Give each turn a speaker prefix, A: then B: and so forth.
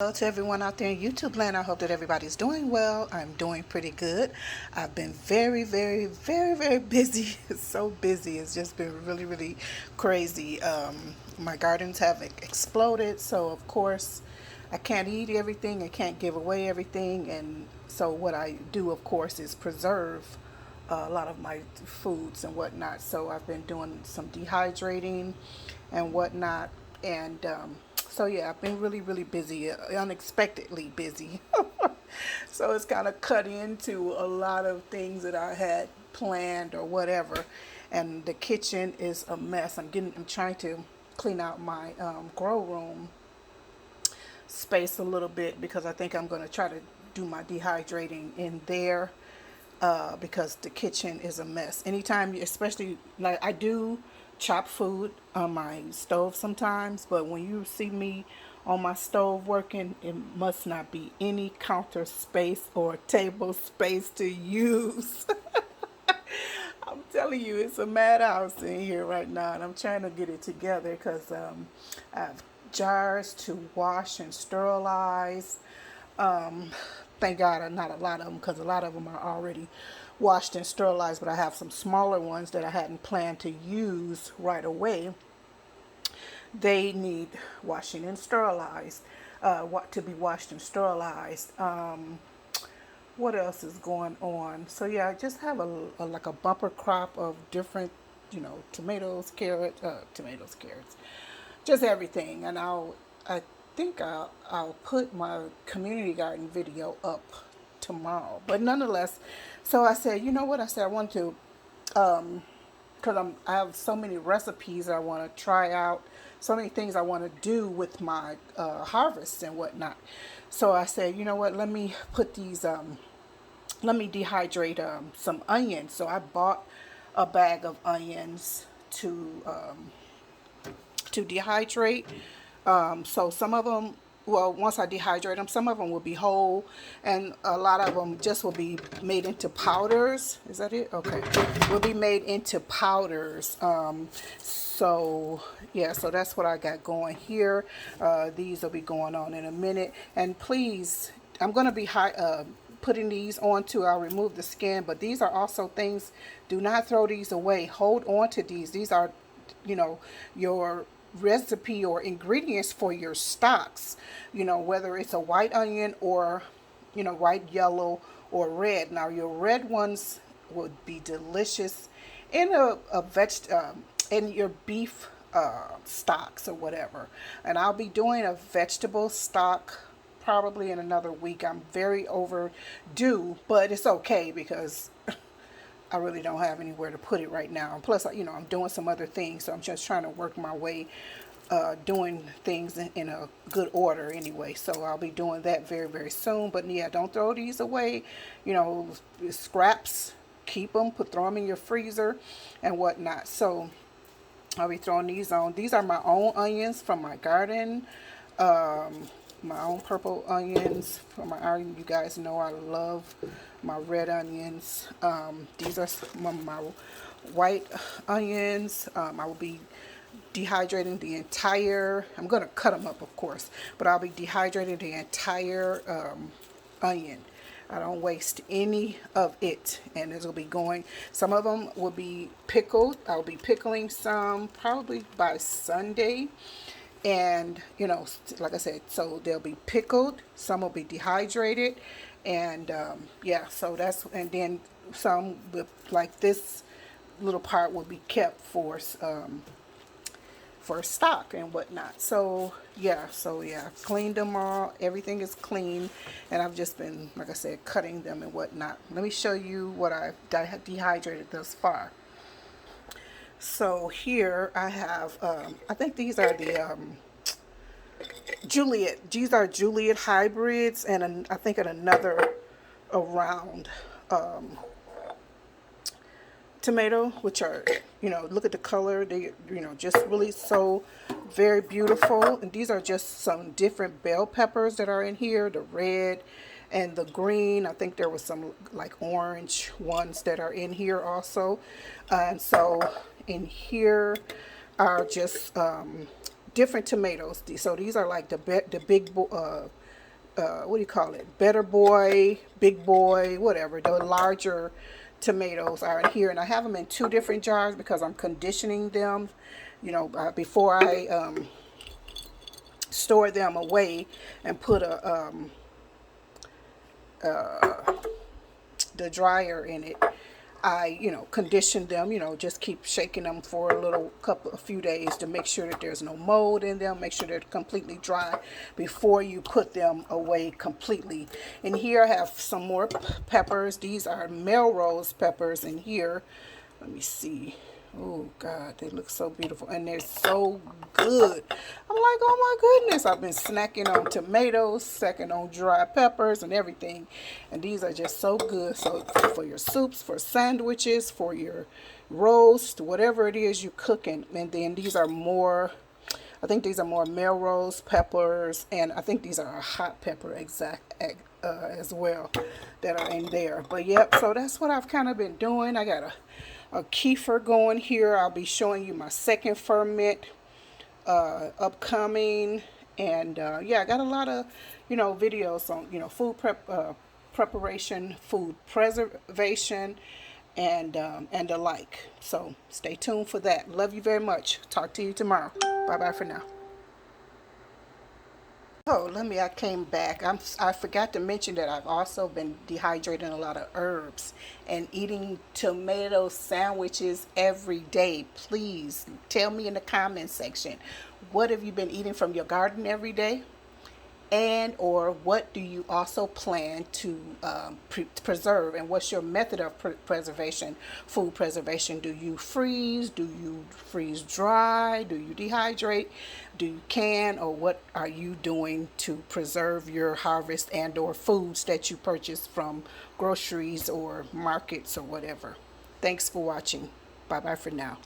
A: Hello to everyone out there in YouTube land. I hope that everybody's doing well. I'm doing pretty good. I've been very busy. It's so busy. It's just been really crazy. My gardens have exploded, so of course I can't eat everything. I can't give away everything, and so what I do, of course, is preserve a lot of my foods and whatnot. So I've been doing some dehydrating and whatnot, and so yeah, I've been really busy, unexpectedly busy. So it's kind of cut into a lot of things that I had planned or whatever, and the kitchen is a mess. I'm trying to clean out my grow room space a little bit because I think I'm going to try to do my dehydrating in there because the kitchen is a mess. Anytime, especially like I do chop food on my stove sometimes, but when you see me on my stove working, it must not be any counter space or table space to use. I'm telling you, it's a madhouse in here right now, and I'm trying to get it together because I have jars to wash and sterilize. Thank God, not a lot of them, because a lot of them are already washed and sterilized, but I have some smaller ones that I hadn't planned to use right away. They need washing and sterilized, to be washed and sterilized. What else is going on? So yeah, I just have like a bumper crop of different, tomatoes, carrots, just everything. And I think I'll put my community garden video up tomorrow. But nonetheless, so I said, you know what? I said I want to, because I have so many recipes I want to try out, so many things I want to do with my harvests and whatnot. So I said, you know what? Let me dehydrate some onions. So I bought a bag of onions to dehydrate. So some of them, well, once I dehydrate them, some of them will be whole, and a lot of them just will be made into powders. Is that it? Okay. Will be made into powders. So yeah, so that's what I got going here. These will be going on in a minute. And please, I'm going to be putting these on too. I'll remove the skin, but these are also things, do not throw these away. Hold on to these. These are, your recipe or ingredients for your stocks, whether it's a white onion or, white, yellow, or red. Now, your red ones would be delicious in in your beef stocks or whatever. And I'll be doing a vegetable stock probably in another week. I'm very overdue, but it's okay because I really don't have anywhere to put it right now. Plus, I'm doing some other things, so I'm just trying to work my way, doing things in a good order anyway. So I'll be doing that very soon. But yeah, don't throw these away. Scraps, keep them, throw them in your freezer and whatnot. So I'll be throwing these on. These are my own onions from my garden. My own purple onions from my garden. You guys know I love my red onions. These are some of my white onions. I will be dehydrating the entire, I'm going to cut them up of course, but I'll be dehydrating the entire onion. I don't waste any of it, and this will be going, some of them will be pickled. I'll be pickling some probably by Sunday. And like I said, so they'll be pickled, some will be dehydrated, and yeah, so that's, and then some with, like this little part will be kept for stock and whatnot. So yeah, cleaned them all, everything is clean, and I've just been, like I said, cutting them and whatnot. Let me show you what I've dehydrated thus far. So here I have, I think these are the Juliet. These are Juliet hybrids, and I think another around tomato, which are, look at the color. They, just really so very beautiful. And these are just some different bell peppers that are in here. The red and the green. I think there was some like orange ones that are in here also. And so in here are just different tomatoes. So these are like the big what do you call it? Better Boy, Big Boy, whatever. The larger tomatoes are in here, and I have them in 2 different jars because I'm conditioning them. You know, before I store them away and put the dryer in it. I, condition them, just keep shaking them for a few days to make sure that there's no mold in them, make sure they're completely dry before you put them away completely. And here I have some more peppers. These are Melrose peppers in here. Let me see. Oh God, they look so beautiful and they're so good. I'm like, oh my goodness, I've been snacking on tomatoes, snacking on dry peppers and everything. And these are just so good. So for your soups, for sandwiches, for your roast, whatever it is you're cooking. And then these are more, I think these are more Melrose peppers, and I think these are a hot pepper as well that are in there. But yep, so that's what I've kind of been doing. I got a kefir going here. I'll be showing you my second ferment upcoming, and yeah, I got a lot of videos on food preparation, food preservation, and the like. So stay tuned for that. Love you very much. Talk to you tomorrow. Bye bye for now. Oh, I came back. I forgot to mention that I've also been dehydrating a lot of herbs and eating tomato sandwiches every day. Please tell me in the comment section, what have you been eating from your garden every day? And or what do you also plan to preserve, and what's your method of preservation, food preservation? Do you freeze? Do you freeze dry? Do you dehydrate? Do you can? Or what are you doing to preserve your harvest and or foods that you purchase from groceries or markets or whatever? Thanks for watching. Bye bye for now.